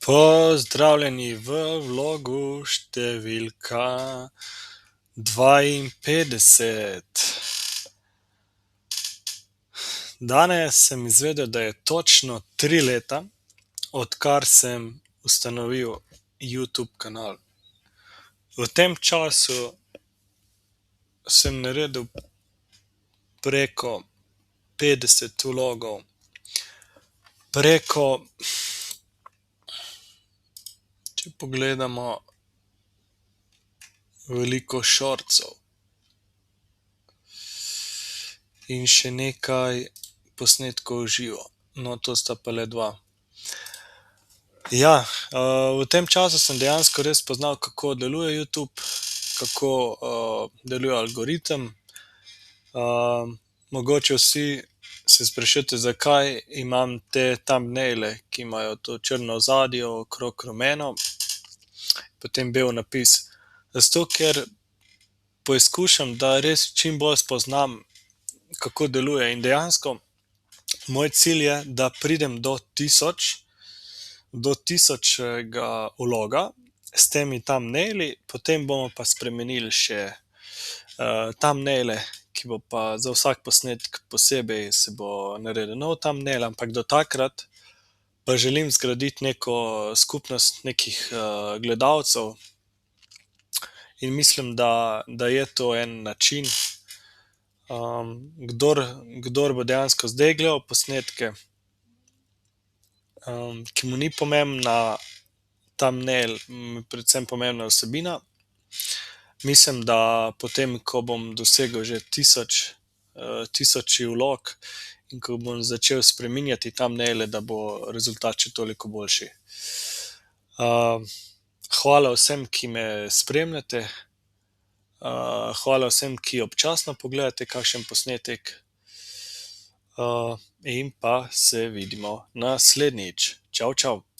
Pozdravljeni v vlogu številka 52. Danes sem izvedel, da je točno 3 leta, odkar sem ustanovil YouTube kanal. V tem času sem naredil preko 50 vlogov, če pogledamo, veliko shortsov in še nekaj posnetkov v živo. No, to sta pa le 2. Ja, v tem času sem dejansko res spoznal, kako deluje YouTube, kako deluje algoritem. Mogoče vsi se sprašujete, zakaj imam te thumbnaile, ki imajo to črno ozadje, okrog rumeno, potem bel napis. Zato, ker poizkušam, da res čim bolj spoznam, kako deluje, in dejansko moj cilj je, da pridem do 1000. Vloga s temi thumbnaili, potem bomo pa spremenili še thumbnaile, ki bo pa za vsak posnetek posebej se bo naredil nov thumbnail, ampak do takrat pa želim zgraditi neko skupnost nekih gledalcev in mislim, da je to en način. Kdor bo dejansko zdaj gledal posnetke, ki mu ni pomembna thumbnail, predvsem pomembna vsebina, mislim, da potem, ko bom dosegel že 1000 vlog in ko bom začel spreminjati thumbnaile, da bo rezultat še toliko boljši. Hvala vsem, ki me spremljate. Hvala vsem, ki občasno pogledate kakšen posnetek. In pa se vidimo naslednjič. Čau, čau.